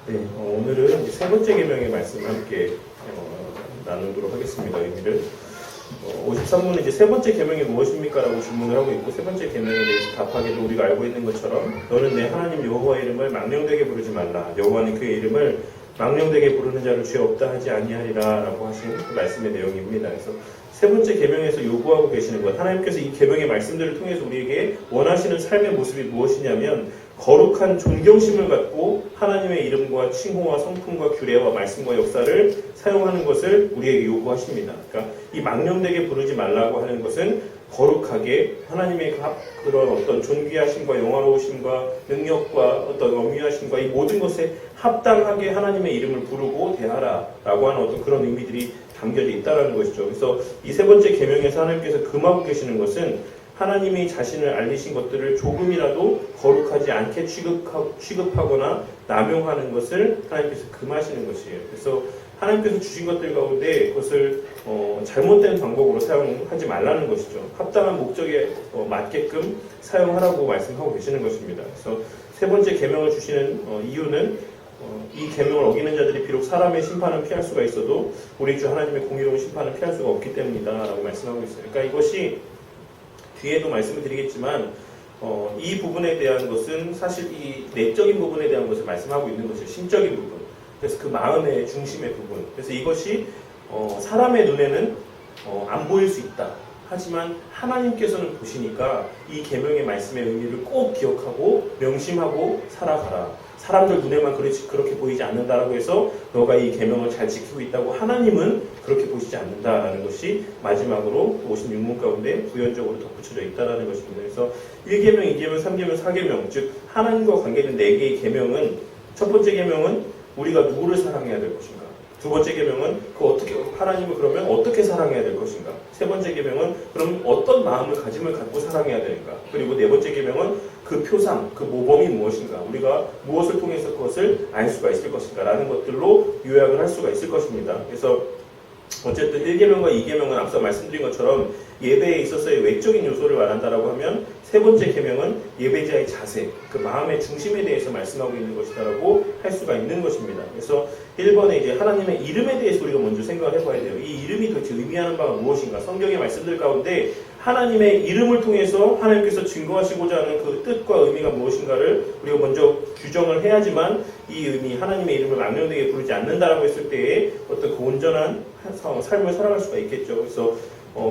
네, 오늘은 이제 세 번째 계명의 말씀을 함께 나누도록 하겠습니다. 의미를 53문은 이제 세 번째 계명이 무엇입니까? 라고 질문을 하고 있고, 세 번째 계명에 대해서 답하기도 우리가 알고 있는 것처럼 너는 내 하나님 여호와의 이름을 망령되게 부르지 말라. 여호와는 그의 이름을 망령되게 부르는 자를 죄 없다 하지 아니하리라 라고 하신 그 말씀의 내용입니다. 그래서 세 번째 계명에서 요구하고 계시는 것, 하나님께서 이 계명의 말씀들을 통해서 우리에게 원하시는 삶의 모습이 무엇이냐면 거룩한 존경심을 갖고 하나님의 이름과 칭호와 성품과 규례와 말씀과 역사를 사용하는 것을 우리에게 요구하십니다. 그러니까 이 망령되게 부르지 말라고 하는 것은 거룩하게 하나님의 그런 어떤 존귀하심과 영화로우심과 능력과 어떤 엄미하심과 이 모든 것에 합당하게 하나님의 이름을 부르고 대하라라고 하는 어떤 그런 의미들이 담겨져 있다는 것이죠. 그래서 이 세 번째 계명에서 하나님께서 금하고 계시는 것은 하나님이 자신을 알리신 것들을 조금이라도 거룩하지 않게 취급하거나 남용하는 것을 하나님께서 금하시는 것이에요. 그래서 하나님께서 주신 것들 가운데 그것을 잘못된 방법으로 사용하지 말라는 것이죠. 합당한 목적에 맞게끔 사용하라고 말씀하고 계시는 것입니다. 그래서 세 번째 계명을 주시는 이유는 이 계명을 어기는 자들이 비록 사람의 심판은 피할 수가 있어도 우리 주 하나님의 공의로운 심판은 피할 수가 없기 때문이다 라고 말씀하고 있어요. 그러니까 이것이 뒤에도 말씀을 드리겠지만 이 부분에 대한 것은 사실 이 내적인 부분에 대한 것을 말씀하고 있는 것이에요. 심적인 부분. 그래서 그 마음의 중심의 부분. 그래서 이것이 사람의 눈에는 안 보일 수 있다. 하지만 하나님께서는 보시니까 이 계명의 말씀의 의미를 꼭 기억하고 명심하고 살아가라. 사람들 눈에만 그렇게 보이지 않는다라고 해서 너가 이 계명을 잘 지키고 있다고 하나님은 그렇게 보시지 않는다라는 것이 마지막으로 56문 가운데 부연적으로 덧붙여져 있다는 것입니다. 그래서 1계명, 2계명, 3계명, 4계명 즉 하나님과 관계된 4개의 계명은 첫 번째 계명은 우리가 누구를 사랑해야 될 것인가? 두 번째 계명은 하나님을 그러면 어떻게 사랑해야 될 것인가? 세 번째 계명은 그럼 어떤 가짐을 갖고 사랑해야 되는가? 그리고 네 번째 계명은 그 표상, 그 모범이 무엇인가? 우리가 무엇을 통해서 그것을 알 수가 있을 것인가? 라는 것들로 요약을 할 수가 있을 것입니다. 그래서 어쨌든 1계명과 2계명은 앞서 말씀드린 것처럼 예배에 있어서의 외적인 요소를 말한다라고 하면 세 번째 계명은 예배자의 자세, 그 마음의 중심에 대해서 말씀하고 있는 것이다라고 할 수가 있는 것입니다. 그래서 1번에 이제 하나님의 이름에 대해서 우리가 먼저 생각을 해봐야 돼요. 이 이름이 도대체 의미하는 바가 무엇인가? 성경의 말씀들 가운데 하나님의 이름을 통해서 하나님께서 증거하시고자 하는 그 뜻과 의미가 무엇인가를 우리가 먼저 규정을 해야지만 이 의미, 하나님의 이름을 망령되게 부르지 않는다라고 했을 때에 어떤 그 온전한 삶을 살아갈 수가 있겠죠. 그래서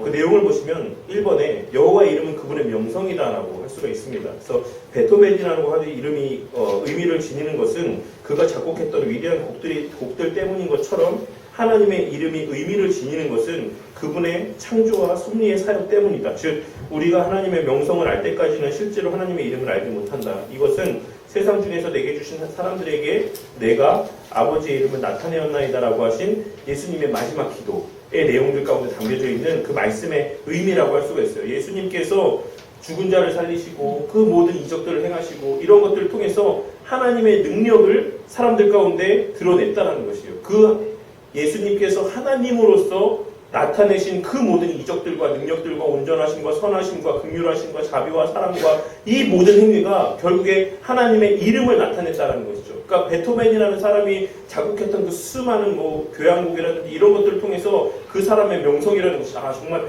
그 내용을 보시면 1번에 여호와의 이름은 그분의 명성이다라고 할 수가 있습니다. 그래서 베토벤이라고 하는 이름이 의미를 지니는 것은 그가 작곡했던 위대한 곡들 때문인 것처럼 하나님의 이름이 의미를 지니는 것은 그분의 창조와 섭리의 사역 때문이다. 즉 우리가 하나님의 명성을 알 때까지는 실제로 하나님의 이름을 알지 못한다. 이것은 세상 중에서 내게 주신 사람들에게 내가 아버지의 이름을 나타내었나이다라고 하신 예수님의 마지막 기도의 내용들 가운데 담겨져 있는 그 말씀의 의미라고 할 수가 있어요. 예수님께서 죽은 자를 살리시고 그 모든 이적들을 행하시고 이런 것들을 통해서 하나님의 능력을 사람들 가운데 드러냈다는 것이에요. 그 예수님께서 하나님으로서 나타내신 그 모든 이적들과 능력들과 온전하심과 선하심과 긍휼하심과 자비와 사랑과 이 모든 행위가 결국에 하나님의 이름을 나타냈다는 것이죠. 그러니까 베토벤이라는 사람이 작곡했던 그 수많은 교향곡이라든지 이런 것들을 통해서 그 사람의 명성이라는 것이 정말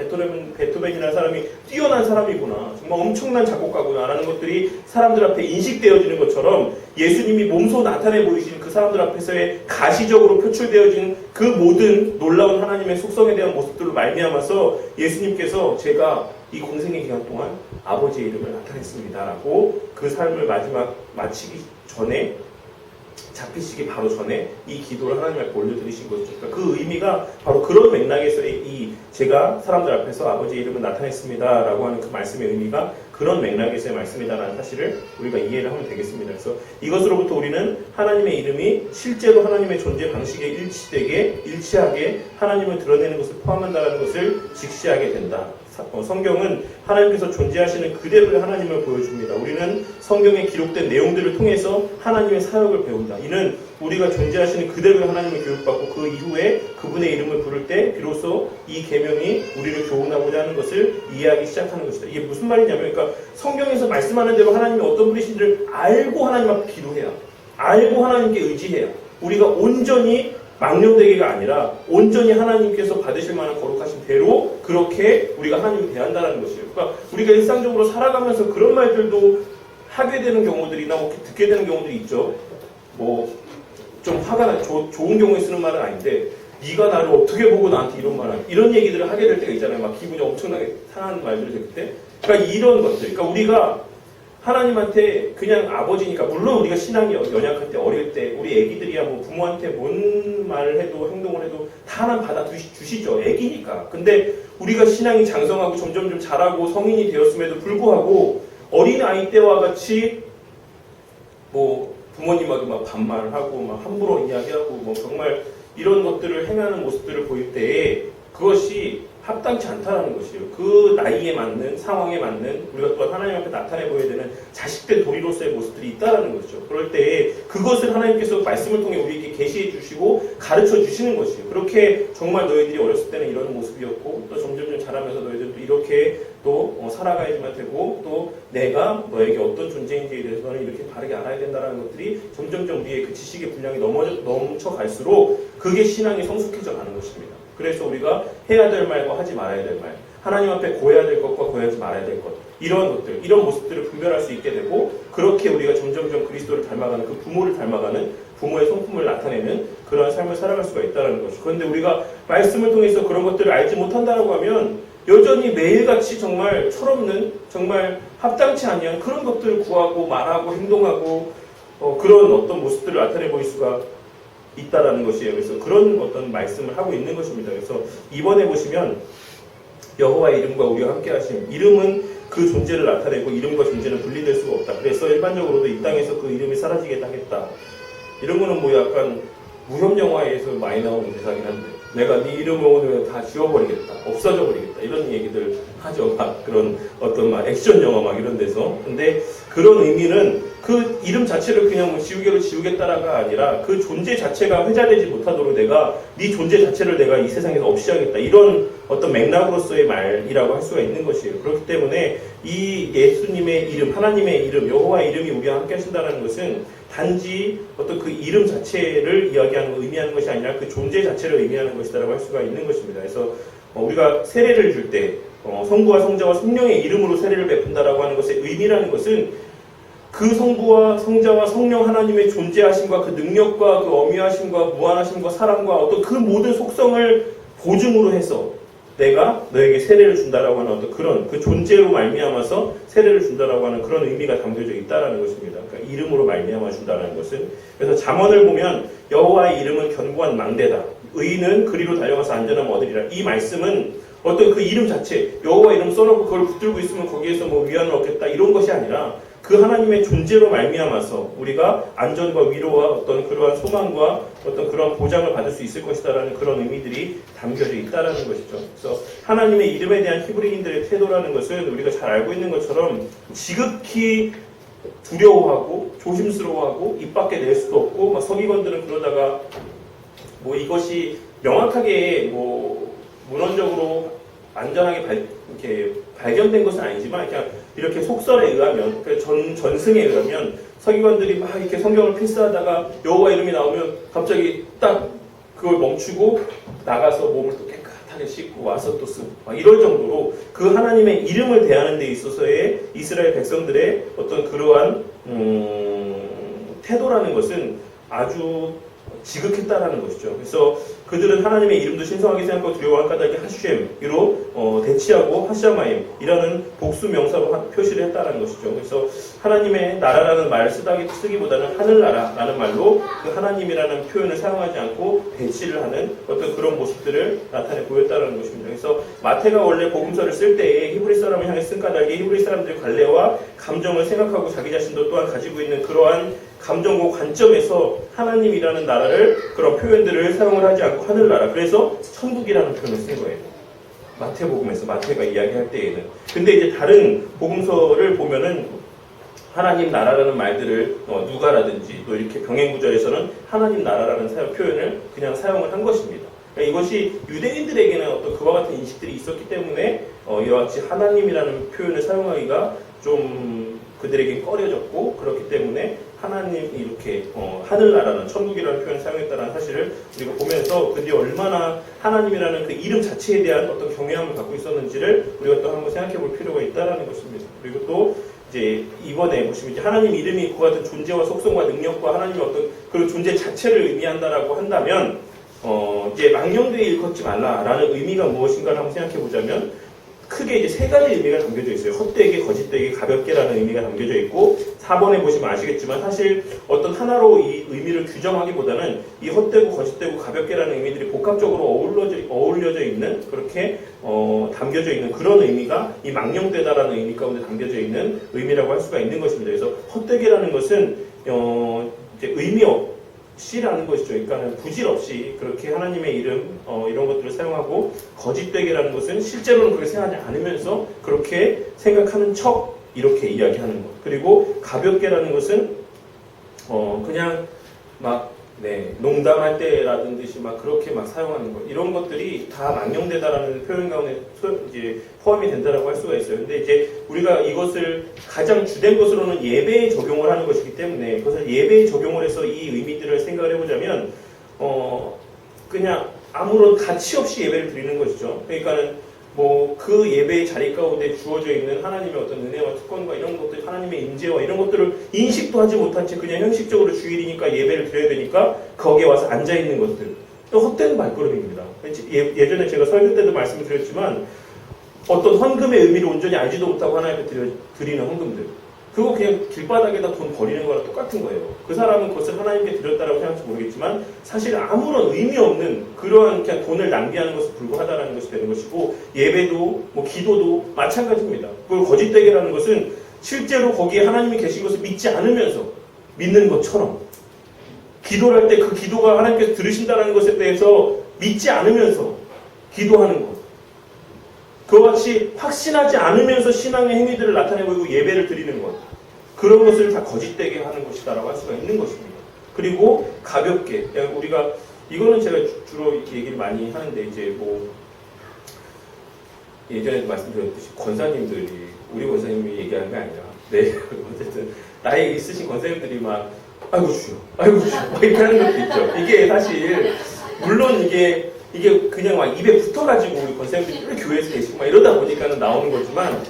베토벤이라는 사람이 뛰어난 사람이구나, 정말 엄청난 작곡가구나라는 것들이 사람들 앞에 인식되어지는 것처럼 예수님이 몸소 나타내 보이신 그 사람들 앞에서의 가시적으로 표출되어진 그 모든 놀라운 하나님의 속성에 대한 모습들로 말미암아서 예수님께서 제가 이 공생의 기간 동안 아버지의 이름을 나타냈습니다라고 그 삶을 마치기 전에 잡히시기 바로 전에 이 기도를 하나님 앞에 올려드리신 것이죠. 그러니까 그 의미가 바로 그런 맥락에서의 제가 사람들 앞에서 아버지의 이름을 나타냈습니다라고 하는 그 말씀의 의미가 그런 맥락에서의 말씀이다라는 사실을 우리가 이해를 하면 되겠습니다. 그래서 이것으로부터 우리는 하나님의 이름이 실제로 하나님의 존재 방식에 일치하게 하나님을 드러내는 것을 포함한다는 것을 직시하게 된다. 성경은 하나님께서 존재하시는 그대로의 하나님을 보여줍니다. 우리는 성경에 기록된 내용들을 통해서 하나님의 사역을 배운다. 이는 우리가 존재하시는 그대로의 하나님을 교육받고 그 이후에 그분의 이름을 부를 때 비로소 이 계명이 우리를 교훈하고자 하는 것을 이해하기 시작하는 것이다. 이게 무슨 말이냐면, 그러니까 성경에서 말씀하는 대로 하나님이 어떤 분이신지를 알고 하나님 앞에 기도해야, 알고 하나님께 의지해야 우리가 온전히 망령되기가 아니라 온전히 하나님께서 받으실 만한 거룩하신 대로 그렇게 우리가 하나님을 대한다는 것이에요. 그러니까 우리가 일상적으로 살아가면서 그런 말들도 하게 되는 경우들이나 뭐 듣게 되는 경우들이 있죠. 뭐 좀 화가 나, 좋은 경우에 쓰는 말은 아닌데 네가 나를 어떻게 보고 나한테 이런 얘기들을 하게 될 때가 있잖아요. 막 기분이 엄청나게 상하는 말들을 들을 때. 그러니까 이런 것들. 그러니까 우리가 하나님한테 그냥 아버지니까 물론 우리가 신앙이 연약할 때 어릴 때 우리 애기들이야 뭐 부모한테 뭔 말을 해도 행동을 해도 다 하나님 받아주시죠. 애기니까. 근데 우리가 신앙이 장성하고 점점 좀 자라고 성인이 되었음에도 불구하고 어린 아이 때와 같이 뭐 부모님하고 막 반말하고 막 함부로 이야기하고 뭐 정말 이런 것들을 행하는 모습들을 보일 때에 그것이 합당치 않다라는 것이에요. 그 나이에 맞는 상황에 맞는 우리가 또한 하나님 앞에 나타내 보여야 되는 자식된 도리로서의 모습들이 있다라는 것이죠. 그럴 때에 그것을 하나님께서 말씀을 통해 우리에게 계시해 주시고 가르쳐 주시는 것이에요. 그렇게 정말 너희들이 어렸을 때는 이런 모습이었고 또 점점 자라면서 너희들도 이렇게 또 살아가야지만 되고 또 내가 너에게 어떤 존재인지에 대해서는 이렇게 바르게 알아야 된다는 것들이 점점점 우리의 그 지식의 분량이 넘쳐갈수록 그게 신앙이 성숙해져 가는 것입니다. 그래서 우리가 해야 될 말과 하지 말아야 될 말, 하나님 앞에 고해야 될 것과 고해하지 말아야 될 것, 이런 것들, 이런 모습들을 분별할 수 있게 되고 그렇게 우리가 점점점 그리스도를 닮아가는 그 부모를 닮아가는 부모의 성품을 나타내는 그러한 삶을 살아갈 수가 있다는 것이죠. 그런데 우리가 말씀을 통해서 그런 것들을 알지 못한다라고 하면 여전히 매일같이 정말 철없는 정말 합당치 아니한 그런 것들을 구하고 말하고 행동하고 그런 어떤 모습들을 나타내 보일 수가 있다라는 것이에요. 그래서 그런 어떤 말씀을 하고 있는 것입니다. 그래서 이번에 보시면 여호와의 이름과 우리와 함께 하심, 이름은 그 존재를 나타내고 이름과 존재는 분리될 수가 없다. 그래서 일반적으로도 이 땅에서 그 이름이 사라지게 하겠다. 이런 거는 뭐 약간 무협 영화에서 많이 나오는 대사긴 한데 내가 네 이름을 오늘 다 지워버리겠다, 없어져 버리겠다 이런 얘기들 하죠. 막 그런 어떤 막 액션 영화 막 이런 데서. 근데 그런 의미는 그 이름 자체를 그냥 뭐 지우겠다라가 아니라 그 존재 자체가 회자되지 못하도록 내가 네 존재 자체를 내가 이 세상에서 없이 하겠다, 이런 어떤 맥락으로서의 말이라고 할 수가 있는 것이에요. 그렇기 때문에 이 예수님의 이름, 하나님의 이름, 여호와의 이름이 우리와 함께 하신다는 것은 단지 어떤 그 이름 자체를 이야기하는 거, 의미하는 것이 아니라 그 존재 자체를 의미하는 것이다라고 할 수가 있는 것입니다. 그래서 우리가 세례를 줄 때 성부와 성자와 성령의 이름으로 세례를 베푼다라고 하는 것의 의미라는 것은 그 성부와 성자와 성령 하나님의 존재하심과 그 능력과 그 어미하심과 무한하심과 사랑과 어떤 그 모든 속성을 보증으로 해서 내가 너에게 세례를 준다라고 하는 어떤 그런 그 존재로 말미암아서 세례를 준다라고 하는 그런 의미가 담겨져 있다라는 것입니다. 그러니까 이름으로 말미암아 준다라는 것은. 그래서 잠언을 보면 여호와의 이름은 견고한 망대다, 의인은 그리로 달려가서 안전함을 얻으리라. 이 말씀은 어떤 그 이름 자체, 여호와 이름 써놓고 그걸 붙들고 있으면 거기에서 뭐 위안을 얻겠다 이런 것이 아니라 그 하나님의 존재로 말미암아서 우리가 안전과 위로와 어떤 그러한 소망과 어떤 그런 보장을 받을 수 있을 것이다라는 그런 의미들이 담겨져 있다라는 것이죠. 그래서 하나님의 이름에 대한 히브리인들의 태도라는 것은 우리가 잘 알고 있는 것처럼 지극히 두려워하고 조심스러워하고 입 밖에 낼 수도 없고 막 서기관들은 그러다가 뭐 이것이 명확하게 뭐 문헌적으로 안전하게 이렇게 발견된 것은 아니지만 그냥 이렇게 속설에 의하면, 전승에 의하면 서기관들이 막 이렇게 성경을 필사하다가 여호와 이름이 나오면 갑자기 딱 그걸 멈추고 나가서 몸을 또 깨끗하게 씻고 와서 또 쓰고 막 이럴 정도로 그 하나님의 이름을 대하는 데 있어서의 이스라엘 백성들의 어떤 그러한 태도라는 것은 아주 지극했다라는 것이죠. 그래서 그들은 하나님의 이름도 신성하게 생각하고 두려워할 까닭에 하쉔이로 대치하고 하샤마임이라는 복수 명사로 표시를 했다는 것이죠. 그래서 하나님의 나라라는 말을 쓰기보다는 하늘나라라는 말로 그 하나님이라는 표현을 사용하지 않고 대치를 하는 어떤 그런 모습들을 나타내 보였다는 것입니다. 그래서 마태가 원래 복음서를 쓸 때에 히브리 사람을 향해 쓴 까닭에 히브리 사람들의 관례와 감정을 생각하고 자기 자신도 또한 가지고 있는 그러한 감정과 관점에서 하나님이라는 나라를 그런 표현들을 사용을 하지 않고 하늘나라, 그래서 천국이라는 표현을 쓴 거예요. 마태복음에서 마태가 이야기할 때에는. 근데 이제 다른 복음서를 보면은 하나님 나라라는 말들을 누가라든지 또 이렇게 병행구절에서는 하나님 나라라는 표현을 그냥 사용을 한 것입니다. 그러니까 이것이 유대인들에게는 어떤 그와 같은 인식들이 있었기 때문에 이와 같이 하나님이라는 표현을 사용하기가 좀 그들에게 꺼려졌고, 그렇기 때문에 하나님이 이렇게 하늘나라는 천국이라는 표현을 사용했다는 사실을 우리가 보면서 그들이 얼마나 하나님이라는 그 이름 자체에 대한 어떤 경외함을 갖고 있었는지를 우리가 또 한번 생각해 볼 필요가 있다는 것입니다. 그리고 또 이제 이번에 보시면 이제 하나님 이름이 그 같은 존재와 속성과 능력과 하나님의 어떤 그런 존재 자체를 의미한다라고 한다면 이제 망령되이 일컫지 말라라는 의미가 무엇인가를 한번 생각해 보자면 크게 이제 세 가지 의미가 담겨져 있어요. 헛되게, 거짓되게, 가볍게라는 의미가 담겨져 있고 4번에 보시면 아시겠지만 사실 어떤 하나로 이 의미를 규정하기보다는 이 헛되고 거짓되고 가볍게라는 의미들이 복합적으로 어울려져 있는 그렇게 담겨져 있는 그런 의미가 이 망령되다라는 의미 가운데 담겨져 있는 의미라고 할 수가 있는 것입니다. 그래서 헛되게라는 것은 이제 의미 없이라는 것이죠. 그러니까 부질없이 그렇게 하나님의 이름 이런 것들을 사용하고 거짓되게라는 것은 실제로는 그렇게 생각하지 않으면서 그렇게 생각하는 척 이렇게 이야기하는 것. 그리고 가볍게라는 것은 그냥 막 농담할 때라든지 막 그렇게 막 사용하는 것 이런 것들이 다 망령되다라는 표현 가운데 이제 포함이 된다라고 할 수가 있어요. 근데 이제 우리가 이것을 가장 주된 것으로는 예배에 적용을 하는 것이기 때문에 그것을 예배에 적용을 해서 이 의미들을 생각을 해보자면 그냥 아무런 가치 없이 예배를 드리는 것이죠. 그러니까는 뭐 그 예배의 자리 가운데 주어져 있는 하나님의 어떤 은혜와 특권과 이런 것들, 하나님의 임재와 이런 것들을 인식도 하지 못한 채 그냥 형식적으로 주일이니까 예배를 드려야 되니까 거기에 와서 앉아 있는 것들, 헛된 발걸음입니다. 예전에 제가 설교 때도 말씀을 드렸지만 어떤 헌금의 의미를 온전히 알지도 못하고 하나님께 드리는 헌금들, 그거 그냥 길바닥에다 돈 버리는 거랑 똑같은 거예요. 그 사람은 그것을 하나님께 드렸다라고 생각할지 모르겠지만 사실 아무런 의미 없는 그러한 그냥 돈을 낭비하는 것에 불과하다는 것이 되는 것이고 예배도 뭐 기도도 마찬가지입니다. 그걸 거짓되게라는 것은 실제로 거기에 하나님이 계신 것을 믿지 않으면서 믿는 것처럼 기도를 할 때 그 기도가 하나님께서 들으신다는 것에 대해서 믿지 않으면서 기도하는 것, 그와 같이 확신하지 않으면서 신앙의 행위들을 나타내고 예배를 드리는 것, 그런 것을 다 거짓되게 하는 것이다라고 할 수가 있는 것입니다. 그리고 가볍게, 우리가 이거는 제가 주로 얘기를 많이 하는데 이제 뭐 예전에도 말씀드렸듯이 권사님들이 우리 권사님이 얘기하는 게 아니라 어쨌든 나이 있으신 권사님들이 막 아이고 주여 막 이렇게 하는 것도 있죠. 이게 사실 물론 이게 그냥 막 입에 붙어가지고 우리 권사님들이 교회에서 계시고 막 이러다 보니까는 나오는 거지만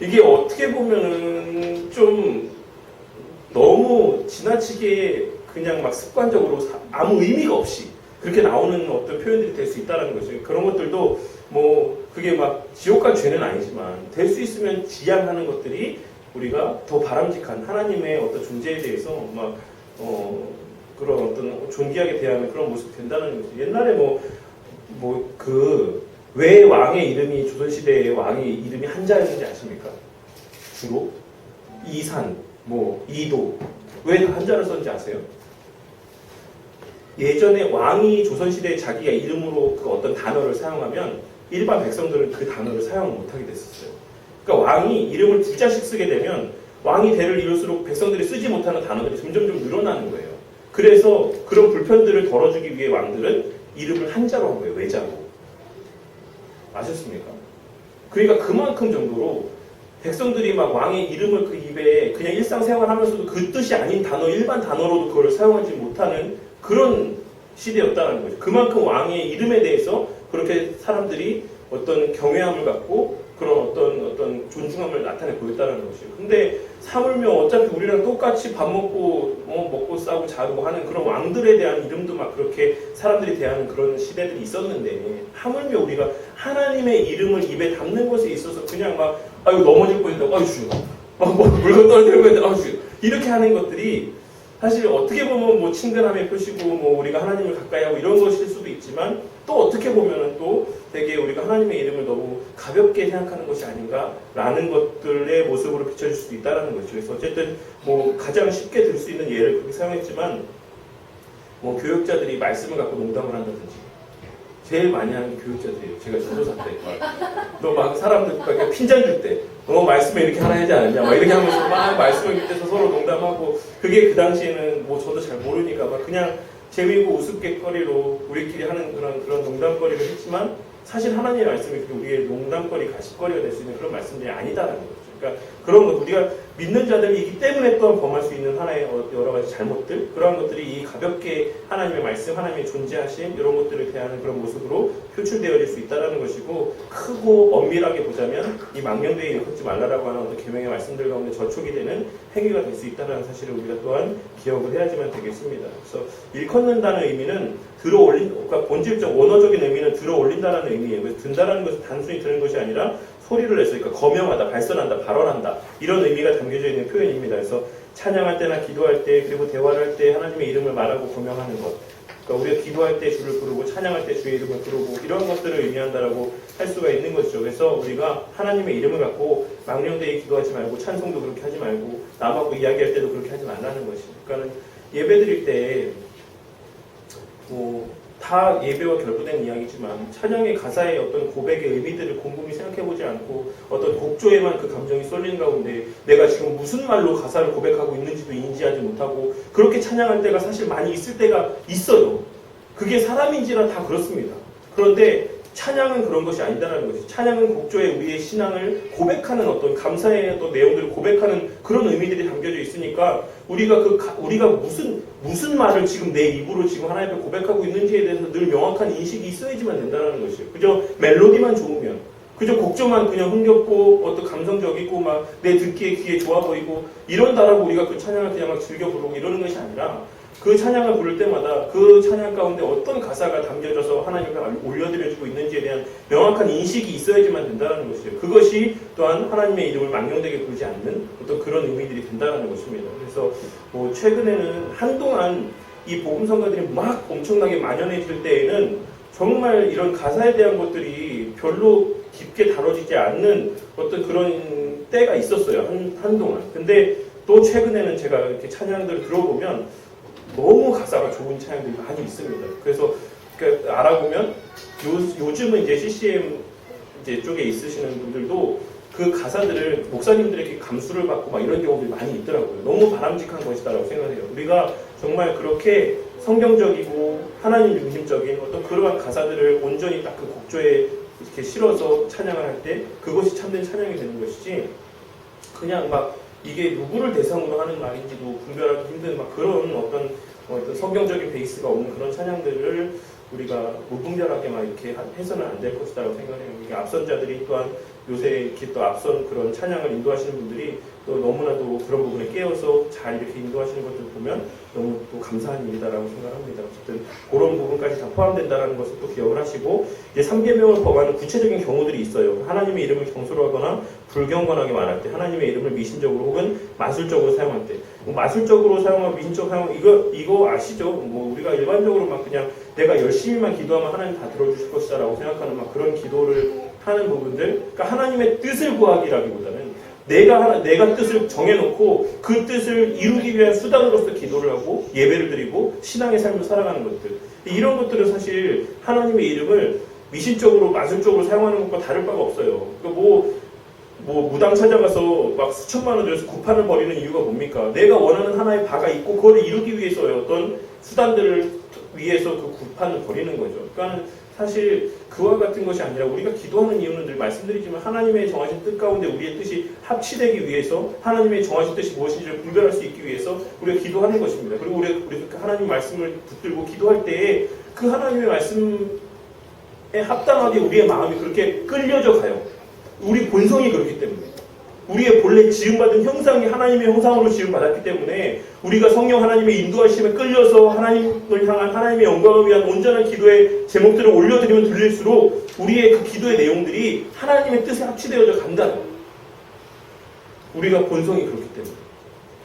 이게 어떻게 보면은 좀 너무 지나치게 그냥 막 습관적으로 아무 의미가 없이 그렇게 나오는 어떤 표현들이 될 수 있다는 거죠. 그런 것들도 뭐 그게 막 지옥과 죄는 아니지만 될 수 있으면 지양하는 것들이 우리가 더 바람직한 하나님의 어떤 존재에 대해서 막 그런 어떤 존귀하게 대하는 그런 모습이 된다는 거죠. 옛날에 왜 왕의 이름이 조선시대의 왕의 이름이 한자였는지 아십니까? 주로 이산, 이도 왜 다 한자를 썼는지 아세요? 예전에 왕이 조선시대에 자기가 이름으로 그 어떤 단어를 사용하면 일반 백성들은 그 단어를 사용을 못하게 됐었어요. 그러니까 왕이 이름을 두 자씩 쓰게 되면 왕이 대를 이룰수록 백성들이 쓰지 못하는 단어들이 점점 늘어나는 거예요. 그래서 그런 불편들을 덜어주기 위해 왕들은 이름을 한자로 한 거예요. 외자로. 아셨습니까? 그러니까 그만큼 정도로 백성들이 막 왕의 이름을 그 입에 그냥 일상생활 하면서도 그 뜻이 아닌 단어, 일반 단어로도 그걸 사용하지 못하는 그런 시대였다는 거죠. 그만큼 왕의 이름에 대해서 그렇게 사람들이 어떤 경외함을 갖고 그런 어떤 존중함을 나타내 보였다는 것이에요. 근데 사물며 어차피 우리랑 똑같이 밥 먹고 먹고 싸고 자고 하는 그런 왕들에 대한 이름도 막 그렇게 사람들이 대하는 그런 시대들이 있었는데 하물며 우리가 하나님의 이름을 입에 담는 것에 있어서 그냥 막 아유 넘어질 뻔했다고 아유 주여 물건 떨어뜨릴 뻔했다고 아유 주여 이렇게 하는 것들이 사실 어떻게 보면 친근함의 표시고 우리가 하나님을 가까이 하고 이런 것일 수도 있지만 또 어떻게 보면은 또 되게 우리가 하나님의 이름을 너무 가볍게 생각하는 것이 아닌가라는 것들의 모습으로 비춰질 수도 있다는 거죠. 그래서 어쨌든 가장 쉽게 들 수 있는 예를 그렇게 사용했지만 교육자들이 말씀을 갖고 농담을 한다든지 제일 많이 하는 게 교육자들이에요. 제가 전도사 때 너 막 사람들 핀잔 줄 때 말씀에 이렇게 하나 하지 않았냐 막 이렇게 하면서 막 말씀을 밑에서 서로 농담하고 그게 그 당시에는 저도 잘 모르니까 막 그냥 재미있고 우스갯거리로 우리끼리 하는 그런 농담거리를 했지만 사실 하나님의 말씀이 우리의 농담거리, 가십거리가 될 수 있는 그런 말씀들이 아니다라는 거죠. 그러니까 그런 것, 우리가 믿는 자들이기 때문에 또한 범할 수 있는 하나의 여러 가지 잘못들, 그러한 것들이 이 가볍게 하나님의 말씀, 하나님의 존재하심 이런 것들을 대하는 그런 모습으로 표출되어질 수 있다는 것이고, 크고 엄밀하게 보자면 이 망령되이 일컫지 말라라고 하는 어떤 계명의 말씀들 가운데 저촉이 되는 행위가 될 수 있다는 사실을 우리가 또한 기억을 해야지만 되겠습니다. 그래서 일컫는다는 의미는 그러니까 본질적 원어적인 의미는 들어올린다는 의미예요. 그래서 든다라는 것은 단순히 드는 것이 아니라 소리를 내서, 그러니까 거명하다, 발선한다, 발언한다 이런 의미가 담겨져 있는 표현입니다. 그래서 찬양할 때나 기도할 때, 그리고 대화를 할 때 하나님의 이름을 말하고 고명하는 것, 그러니까 우리가 기도할 때 주를 부르고 찬양할 때 주의 이름을 부르고 이런 것들을 의미한다라고 할 수가 있는 것이죠. 그래서 우리가 하나님의 이름을 갖고 망령되이 기도하지 말고 찬송도 그렇게 하지 말고 남하고 이야기할 때도 그렇게 하지 말라는 것이죠. 그러니까 예배 드릴 때 다 예배와 결부된 이야기지만 찬양의 가사의 어떤 고백의 의미들을 곰곰이 생각해보지 않고 어떤 곡조에만 그 감정이 쏠리는 가운데 내가 지금 무슨 말로 가사를 고백하고 있는지도 인지하지 못하고 그렇게 찬양할 때가 사실 많이 있을 때가 있어요. 그게 사람인지라 다 그렇습니다. 그런데 찬양은 그런 것이 아니다라는 것이죠. 찬양은 곡조에 우리의 신앙을 고백하는 어떤 감사의 어떤 내용들을 고백하는 그런 의미들이 담겨져 있으니까 우리가 무슨 말을 지금 내 입으로 지금 하나님 앞에 고백하고 있는지에 대해서 늘 명확한 인식이 있어야지만 된다는 것이에요. 그저 멜로디만 좋으면, 그저 곡조만 그냥 흥겹고 어떤 감성적이고 막 내 듣기에 귀에 좋아 보이고 이런다라고 우리가 그 찬양을 그냥 막 즐겨 부르고 이러는 것이 아니라 그 찬양을 부를 때마다 그 찬양 가운데 어떤 가사가 담겨져서 하나님께 올려드려지고 있는지에 대한 명확한 인식이 있어야지만 된다는 것이에요. 그것이 또한 하나님의 이름을 망령되게 부르지 않는 어떤 그런 의미들이 된다는 것입니다. 그래서 최근에는 한동안 이 복음성가들이 막 엄청나게 만연해질 때에는 정말 이런 가사에 대한 것들이 별로 깊게 다뤄지지 않는 어떤 그런 때가 있었어요. 한동안. 근데 또 최근에는 제가 이렇게 찬양들을 들어보면 너무 가사가 좋은 찬양들이 많이 있습니다. 그래서 알아보면 요즘은 이제 CCM 이제 쪽에 있으시는 분들도 그 가사들을 목사님들에게 감수를 받고 막 이런 경우들이 많이 있더라고요. 너무 바람직한 것이다라고 생각해요. 우리가 정말 그렇게 성경적이고 하나님 중심적인 어떤 그러한 가사들을 온전히 딱 그 곡조에 이렇게 실어서 찬양을 할 때 그것이 참된 찬양이 되는 것이지, 그냥 막 이게 누구를 대상으로 하는 말인지도 분별하기 힘든 막 그런 어떤 성경적인 베이스가 없는 그런 찬양들을 우리가 무분별하게 막 이렇게 해서는 안 될 것이다라고 생각해요. 이게 앞선 자들이 또한 요새 이렇게 또 앞선 그런 찬양을 인도하시는 분들이 또 너무나도 그런 부분에 깨어서 잘 이렇게 인도하시는 것들을 보면 너무 또 감사한 일이다라고 생각합니다. 어쨌든 그런 부분까지 다 포함된다는 것을 또 기억을 하시고, 이제 3계명을 범하는 구체적인 경우들이 있어요. 하나님의 이름을 경소로 하거나 불경건하게 말할 때, 하나님의 이름을 미신적으로 혹은 마술적으로 사용할 때, 마술적으로 사용하고 미신적으로 사용하고 이거 아시죠? 우리가 일반적으로 막 그냥 내가 열심히만 기도하면 하나님 다 들어주실 것이다라고 생각하는 막 그런 기도를 하는 부분들, 그러니까 하나님의 뜻을 구하기라기보다는 내가 뜻을 정해놓고 그 뜻을 이루기 위한 수단으로서 기도를 하고 예배를 드리고 신앙의 삶을 살아가는 것들, 이런 것들은 사실 하나님의 이름을 미신적으로 마술적으로 사용하는 것과 다를 바가 없어요. 그러니까 무당 찾아가서 막 수천만 원 들여서 구판을 벌이는 이유가 뭡니까? 내가 원하는 하나의 바가 있고 그걸 이루기 위해서의 어떤 수단들을 위해서 그 구판을 벌이는 거죠. 그러니까 사실 그와 같은 것이 아니라 우리가 기도하는 이유는 늘 말씀드리지만 하나님의 정하신 뜻 가운데 우리의 뜻이 합치되기 위해서, 하나님의 정하신 뜻이 무엇인지를 분별할 수 있기 위해서 우리가 기도하는 것입니다. 그리고 우리가 하나님 말씀을 붙들고 기도할 때에 그 하나님의 말씀에 합당하게 우리의 마음이 그렇게 끌려져 가요. 우리 본성이 그렇기 때문에, 우리의 본래 지음받은 형상이 하나님의 형상으로 지음받았기 때문에 우리가 성령 하나님의 인도하심에 끌려서 하나님을 향한 하나님의 영광을 위한 온전한 기도의 제목들을 올려드리면 들릴수록 우리의 그 기도의 내용들이 하나님의 뜻에 합치되어져 간다. 우리가 본성이 그렇기 때문에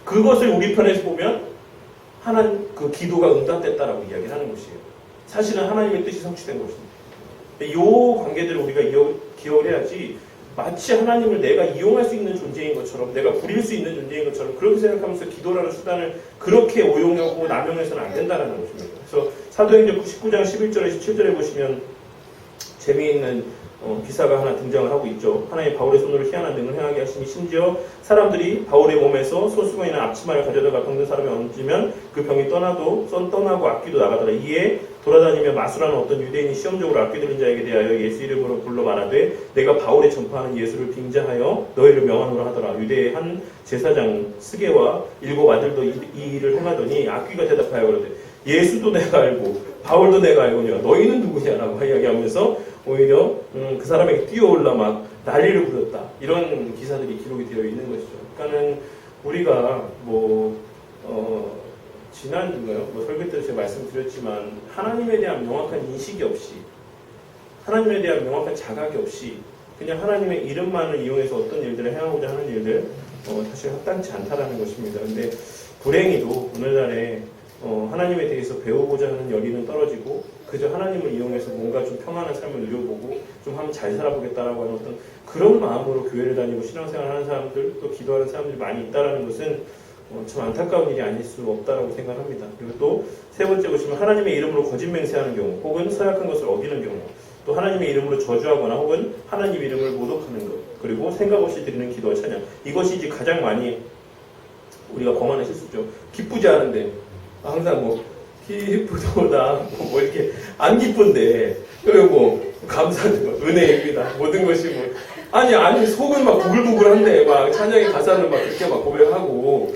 그것을 우리 편에서 보면 그 기도가 응답됐다라고 이야기를 하는 것이에요. 사실은 하나님의 뜻이 성취된 것입니다. 이 관계들을 우리가 기억을 해야지 마치 하나님을 내가 이용할 수 있는 존재인 것처럼, 내가 부릴 수 있는 존재인 것처럼 그렇게 생각하면서 기도라는 수단을 그렇게 오용하고 남용해서는 안 된다는 것입니다. 그래서 사도행전 19장 11절에 17절에 보시면 재미있는 기사가 하나 등장을 하고 있죠. 하나님 바울의 손으로 희한한 등을 행하게 하시니 심지어 사람들이 바울의 몸에서 손수건이나 앞치마를 가져다가 병든 사람이 얹으면 그 병이 떠나고 악귀도 나가더라. 이에 돌아다니며 마술하는 어떤 유대인이 시험적으로 악귀 들린 자에게 대하여 예수 이름으로 불러 말하되 내가 바울이 전파하는 예수를 빙자하여 너희를 명하노라 하더라. 유대의 한 제사장 스게와 7 아들도 이 일을 행하더니 악귀가 대답하여 그러되 예수도 내가 알고 바울도 내가 알거니와 너희는 누구냐라고 이야기하면서 오히려 그 사람에게 뛰어올라 막 난리를 부렸다. 이런 기사들이 기록이 되어 있는 것이죠. 그러니까는 우리가 지난주인가요? 설교 때도 제가 말씀드렸지만 하나님에 대한 명확한 인식이 없이 하나님에 대한 명확한 자각이 없이 그냥 하나님의 이름만을 이용해서 어떤 일들을 행하고자 하는 일들 사실 합당치 않다라는 것입니다. 근데 불행히도 오늘날에 하나님에 대해서 배우고자 하는 열의는 떨어지고 그저 하나님을 이용해서 뭔가 좀 평안한 삶을 누려보고 좀 한번 잘 살아보겠다라고 하는 어떤 그런 마음으로 교회를 다니고 신앙생활을 하는 사람들 또 기도하는 사람들이 많이 있다는 것은 참 안타까운 일이 아닐 수 없다라고 생각합니다. 그리고 또 세 번째 보시면 하나님의 이름으로 거짓 맹세하는 경우 혹은 서약한 것을 어기는 경우 또 하나님의 이름으로 저주하거나 혹은 하나님 이름을 모독하는 것 그리고 생각 없이 드리는 기도와 찬양 이것이 이제 가장 많이 우리가 범하는 실수죠. 기쁘지 않은데 항상 기쁘도다 이렇게 안 기쁜데 그리고 감사드려 은혜입니다 모든 것이 아니 속은 막 부글부글한데 막 찬양의 가사는 막 그렇게 막 고백하고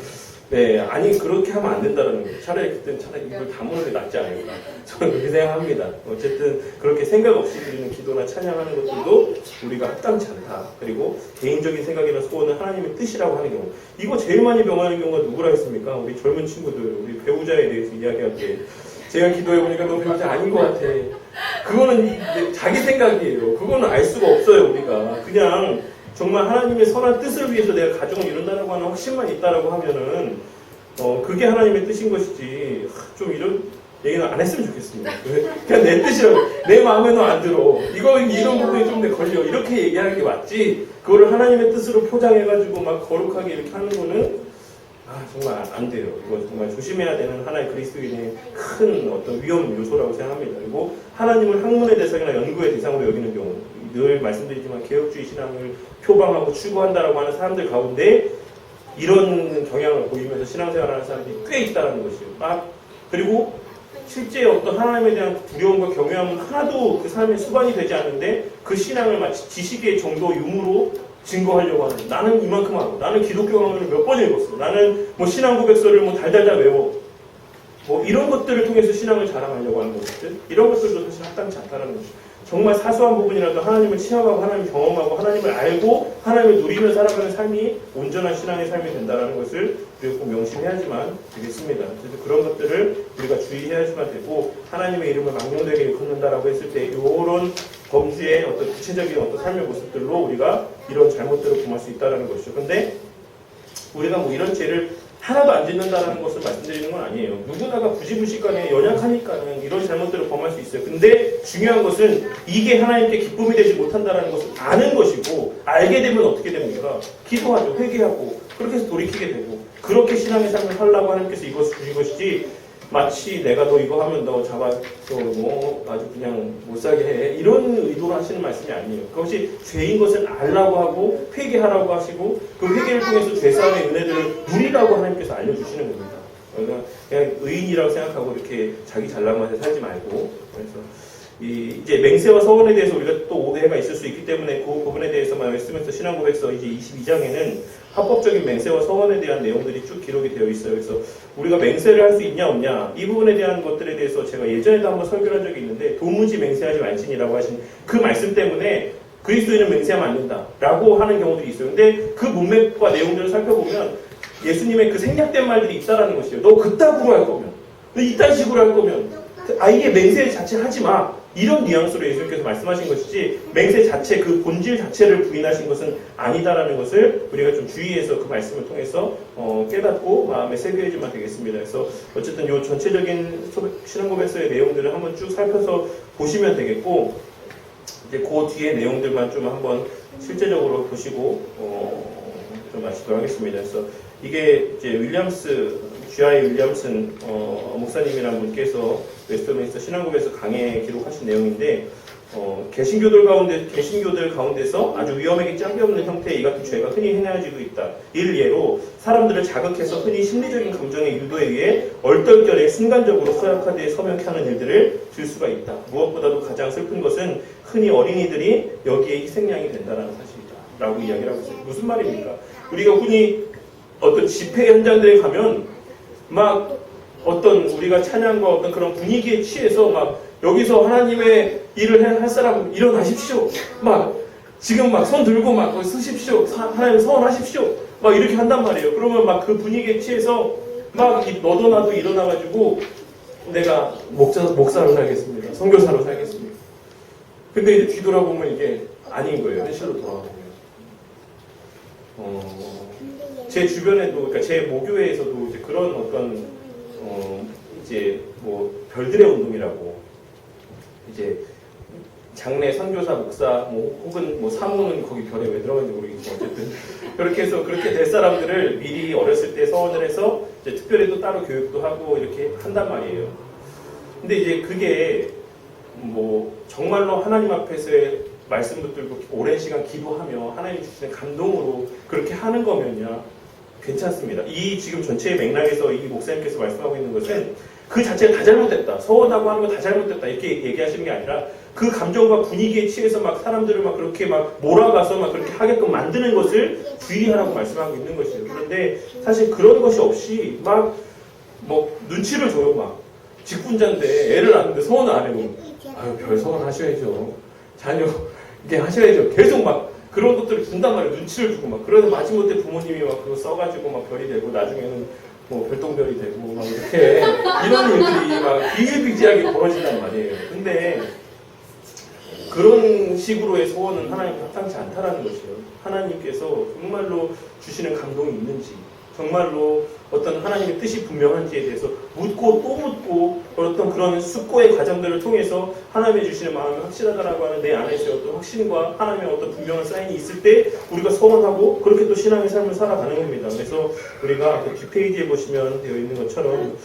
네 아니 그렇게 하면 안 된다는 거예요. 차라리 이걸 다무는 게 낫지 않을까 저는 그렇게 생각합니다. 어쨌든 그렇게 생각 없이 드리는 기도나 찬양하는 것들도 우리가 합당치 않다. 그리고 개인적인 생각이나 소원은 하나님의 뜻이라고 하는 경우 이거 제일 많이 병하는 경우가 누구라 했습니까? 우리 젊은 친구들 우리 배우자에 대해서 이야기할 때 제가 기도해보니까 너 배우자 아닌 것 같아. 그거는 자기 생각이에요. 그거는 알 수가 없어요. 우리가 그냥 정말 하나님의 선한 뜻을 위해서 내가 가정을 이룬다라고 하는 확신만 있다라고 하면은 그게 하나님의 뜻인 것이지 좀 이런 얘기는 안 했으면 좋겠습니다. 그냥 내 뜻이라고 내 마음에는 안 들어. 이런 부분이 좀 내 걸려. 이렇게 얘기하는 게 맞지. 그거를 하나님의 뜻으로 포장해가지고 막 거룩하게 이렇게 하는 거는 정말 안 돼요. 이거 정말 조심해야 되는 하나의 그리스도인의 큰 어떤 위험 요소라고 생각합니다. 그리고 하나님을 학문의 대상이나 연구의 대상으로 여기는 경우 늘 말씀드리지만 개혁주의 신앙을 표방하고 추구한다라고 하는 사람들 가운데 이런 경향을 보이면서 신앙생활하는 사람들이 꽤 있다는 것이에요. 그리고 실제 어떤 하나님에 대한 두려움과 경외함은 하나도 그 사람의 수반이 되지 않는데 그 신앙을 마치 지식의 정도 유무로 증거하려고 하는 나는 이만큼 하고 나는 기독교 강론을 몇 번 읽었어. 나는 신앙 고백서를 달달달 외워. 이런 것들을 통해서 신앙을 자랑하려고 하는 것들 이런 것들도 사실 합당치 않다는 것이죠. 정말 사소한 부분이라도 하나님을 체험하고 하나님을 경험하고 하나님을 알고 하나님을 누리며 살아가는 삶이 온전한 신앙의 삶이 된다는 것을 우리가 꼭 명심해야지만 되겠습니다. 그래서 그런 것들을 우리가 주의해야지만 되고 하나님의 이름을 망령되게 일컫는다라고 했을 때 이런 범주의 어떤 구체적인 어떤 삶의 모습들로 우리가 이런 잘못들을 범할 수 있다는 것이죠. 근데 우리가 이런 죄를 하나도 안 짓는다는 것을 말씀드리는 건 아니에요. 누구나가 부지불식간에 연약하니까는 이런 잘못들을 범할 수 있어요. 근데 중요한 것은 이게 하나님께 기쁨이 되지 못한다는 것을 아는 것이고 알게 되면 어떻게 됩니까? 기도하죠. 회개하고 그렇게 해서 돌이키게 되고 그렇게 신앙의 삶을 하려고 하나님께서 이것을 주신 것이지 마치 내가 너 이거 하면 너 잡아서 아주 그냥 못 살게 해 이런 의도로 하시는 말씀이 아니에요. 그것이 죄인 것을 알라고 하고 회개하라고 하시고 그 회개를 통해서 죄사함의 은혜들을 누리라고 하나님께서 알려주시는 겁니다. 그러니까 그냥 의인이라고 생각하고 이렇게 자기 잘난 맛에 살지 말고 그래서 이제 맹세와 서원에 대해서 우리가 또 오해가 있을 수 있기 때문에 그 부분에 대해서만 웨스트민스터 신앙고백서 이제 22장에는 합법적인 맹세와 서원에 대한 내용들이 쭉 기록이 되어 있어요. 그래서 우리가 맹세를 할 수 있냐 없냐 이 부분에 대한 것들에 대해서 제가 예전에도 한번 설교를 한 적이 있는데 도무지 맹세하지 말지니라고 하신 그 말씀 때문에 그리스도인은 맹세하면 안 된다라고 하는 경우들이 있어요. 근데 그 문맥과 내용들을 살펴보면 예수님의 그 생략된 말들이 있다라는 것이에요. 너 그따구로 할 거면 너 이딴 식으로 할 거면 아예 맹세 자체 하지 마. 이런 뉘앙스로 예수님께서 말씀하신 것이지 맹세 자체 그 본질 자체를 부인하신 것은 아니다라는 것을 우리가 좀 주의해서 그 말씀을 통해서 깨닫고 마음에 새겨야지만 되겠습니다. 그래서 어쨌든 이 전체적인 신앙고백서의 내용들을 한번 쭉 살펴서 보시면 되겠고 이제 그 뒤에 내용들만 좀 한번 실제적으로 보시고 좀 마치도록 하겠습니다. 그래서 이게 이제 G.I. 윌리엄슨 목사님이라는 분께서 웨스트민스터 신앙고백에서 강의에 기록하신 내용인데 개신교들 가운데서 아주 위험하게 짝이 없는 형태의 이 같은 죄가 흔히 행해지고 있다. 이를 예로 사람들을 자극해서 흔히 심리적인 감정의 유도에 의해 얼떨결에 순간적으로 서약화되어 서명케 하는 일들을 들 수가 있다. 무엇보다도 가장 슬픈 것은 흔히 어린이들이 여기에 희생양이 된다는 사실이다. 라고 이야기를 하고 있어요. 무슨 말입니까? 우리가 흔히 어떤 집회 현장들에 가면 막 어떤 우리가 찬양과 어떤 그런 분위기에 취해서 막 여기서 하나님의 일을 할 사람 일어나십시오. 막 지금 막 손 들고 막 쓰십시오. 하나님 서원하십시오. 막 이렇게 한단 말이에요. 그러면 막 그 분위기에 취해서 막 너도 나도 일어나가지고 내가 목사로 살겠습니다. 선교사로 살겠습니다. 근데 이제 뒤돌아보면 이게 아닌 거예요. 현실로 돌아보면. 제 주변에도, 그러니까 제 모교회에서도 이제 그런 어떤 이제 뭐 별들의 운동이라고 이제 장례 선교사 목사 뭐 혹은 뭐 사모는 거기 별에 왜 들어가는지 모르겠지만 어쨌든 그렇게 해서 그렇게 될 사람들을 미리 어렸을 때 서원을 해서 이제 특별히 또 따로 교육도 하고 이렇게 한단 말이에요. 근데 이제 그게 뭐 정말로 하나님 앞에서의 말씀 붙들고 오랜 시간 기도하며 하나님 주시는 감동으로 그렇게 하는 거면요 괜찮습니다. 이 지금 전체의 맥락에서 이 목사님께서 말씀하고 있는 것은 그 자체가 다 잘못됐다. 서원하고 하는 거 다 잘못됐다. 이렇게 얘기하시는 게 아니라 그 감정과 분위기에 취해서 막 사람들을 막 그렇게 막 몰아가서 막 그렇게 하게끔 만드는 것을 주의하라고 말씀하고 있는 것이에요. 그런데 사실 그런 것이 없이 막 뭐 눈치를 줘요. 막 직분자인데 애를 낳는데 서원 안 해요. 아유 별 서원 하셔야죠. 자녀 이게 하셔야죠. 계속 막 그런 것들을 준단 말이에요. 눈치를 주고 막 그래서 마지못해 부모님이 막 그거 써가지고 막 별이 되고 나중에는 뭐 별똥별이 되고 막 이렇게 이런 일들이 막 비일비재하게 벌어진단 말이에요. 근데 그런 식으로의 소원은 하나님 합당치 않다라는 것이에요. 하나님께서 정말로 주시는 감동이 있는지, 정말로 어떤 하나님의 뜻이 분명한지에 대해서 묻고 또 묻고 어떤 그런 숙고의 과정들을 통해서 하나님이 주시는 마음이 확실하다라고 하는 내 안에서 어떤 확신과 하나님의 어떤 분명한 사인이 있을 때 우리가 소원하고 그렇게 또 신앙의 삶을 살아가는 겁니다. 그래서 우리가 그 뒷페이지에 보시면 되어 있는 것처럼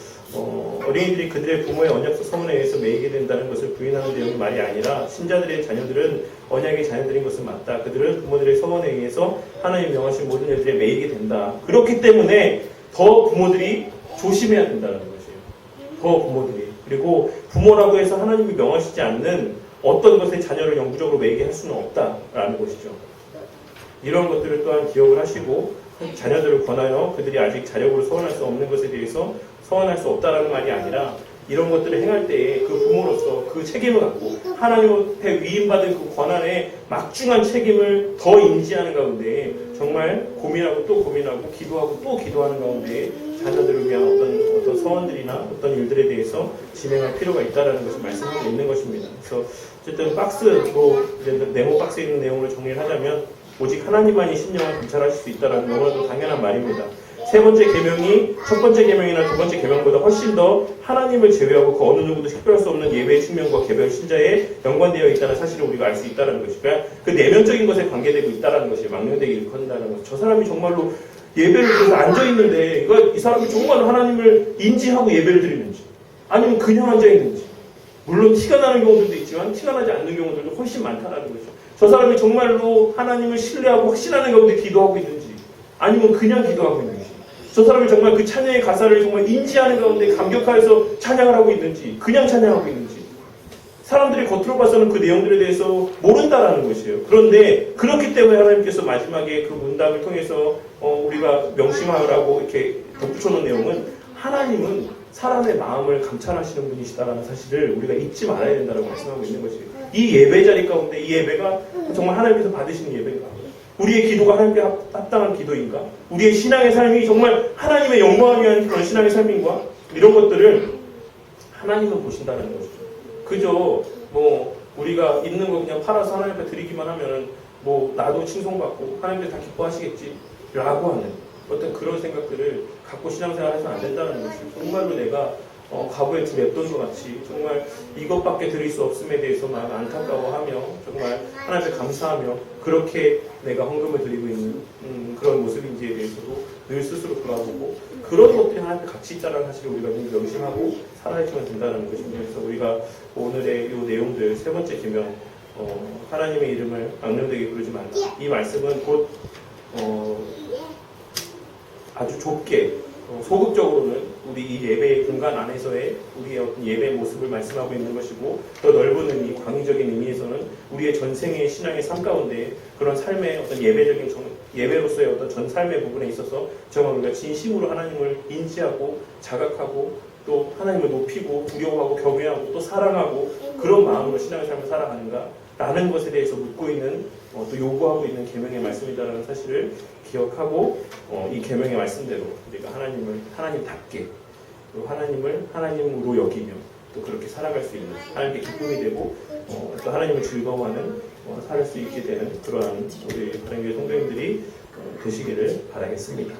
어린이들이 그들의 부모의 언약서 서문에 의해서 매이게 된다는 것을 부인하는 내용이 말이 아니라 신자들의 자녀들은 언약의 자녀들인 것은 맞다. 그들은 부모들의 서원에 의해서 하나님 명하신 모든 일들에 매이게 된다. 그렇기 때문에 더 부모들이 조심해야 된다는 것이에요. 더 부모들이. 그리고 부모라고 해서 하나님이 명하시지 않는 어떤 것에 자녀를 영구적으로 매이게 할 수는 없다라는 것이죠. 이런 것들을 또한 기억을 하시고 자녀들을 권하여 그들이 아직 자력으로 소원할 수 없는 것에 대해서 소원할 수 없다라는 말이 아니라 이런 것들을 행할 때에 그 부모로서 그 책임을 갖고 하나님 앞에 위임받은 그 권한의 막중한 책임을 더 인지하는 가운데 정말 고민하고 또 고민하고 기도하고 또 기도하는 가운데 자녀들을 위한 어떤 소원들이나 어떤 일들에 대해서 진행할 필요가 있다는 것을 말씀하고 있는 것입니다. 그래서 어쨌든 박스로 네모 박스에 있는 내용을 정리를 하자면 오직 하나님만이 심령을 감찰하실 수 있다는 너무나도 당연한 말입니다. 세 번째 계명이 첫 번째 계명이나 두 번째 계명보다 훨씬 더 하나님을 제외하고 그 어느 누구도 식별할 수 없는 예배의 측면과 개별 신자에 연관되어 있다는 사실을 우리가 알 수 있다는 것이고요. 그 내면적인 것에 관계되고 있다는 것이 망령되기 일컫는다는 것. 저 사람이 정말로 예배를 드려서 앉아있는데 이 사람이 정말 하나님을 인지하고 예배를 드리는지 아니면 그냥 앉아있는지 물론 티가 나는 경우들도 있지만 티가 나지 않는 경우들도 훨씬 많다는 거죠. 저 사람이 정말로 하나님을 신뢰하고 확신하는 가운데 기도하고 있는지 아니면 그냥 기도하고 있는지 저 사람이 정말 그 찬양의 가사를 정말 인지하는 가운데 감격하여서 찬양을 하고 있는지 그냥 찬양하고 있는지 사람들이 겉으로 봐서는 그 내용들에 대해서 모른다라는 것이에요. 그런데 그렇기 때문에 하나님께서 마지막에 그 문답을 통해서 우리가 명심하라고 이렇게 덧붙여놓은 내용은 하나님은 사람의 마음을 감찰하시는 분이시다라는 사실을 우리가 잊지 말아야 된다고 말씀하고 있는 것이에요. 이 예배 자리 가운데 이 예배가 정말 하나님께서 받으시는 예배인가? 우리의 기도가 하나님께 합당한 기도인가? 우리의 신앙의 삶이 정말 하나님의 영광을 위한 그런 신앙의 삶인가? 이런 것들을 하나님은 보신다는 것이죠. 그저 뭐 우리가 있는 거 그냥 팔아서 하나님 앞에 드리기만 하면은 뭐 나도 칭송받고 하나님들 다 기뻐하시겠지 라고 하는 어떤 그런 생각들을 갖고 신앙생활 해서는 안 된다는 것이죠. 정말로 내가 과부에 두 맷돈과 같이 정말 이것밖에 드릴 수 없음에 대해서만 안타까워하며 정말 하나님께 감사하며 그렇게 내가 헌금을 드리고 있는 그런 모습인지에 대해서도 늘 스스로 돌아보고 그런 것들이 하나님께 가치 있다는 사실을 우리가 늘 명심하고 살아야지만 된다는 것입니다. 그래서 우리가 오늘의 이 내용들 세 번째 계명 하나님의 이름을 악령되게 부르지 말라. 이 말씀은 곧 아주 좁게 소극적으로는 우리 이 예배의 공간 안에서의 우리의 어떤 예배의 모습을 말씀하고 있는 것이고 더 넓은 이 광의적인 의미에서는 우리의 전생의 신앙의 삶 가운데 그런 삶의 어떤 예배로서의 어떤 전 삶의 부분에 있어서 정말 우리가 진심으로 하나님을 인지하고 자각하고 또 하나님을 높이고 두려워하고 경외하고 또 사랑하고 그런 마음으로 신앙의 삶을 살아가는가 라는 것에 대해서 묻고 있는 또 요구하고 있는 계명의 말씀이다라는 사실을 기억하고 이 계명의 말씀대로 우리가 하나님을 하나님답게 또 하나님을 하나님으로 여기며 또 그렇게 살아갈 수 있는 하나님께 기쁨이 되고 또 하나님을 즐거워하는 살 수 있게 되는 그러한 우리 하나님의 성도님들이 되시기를 바라겠습니다.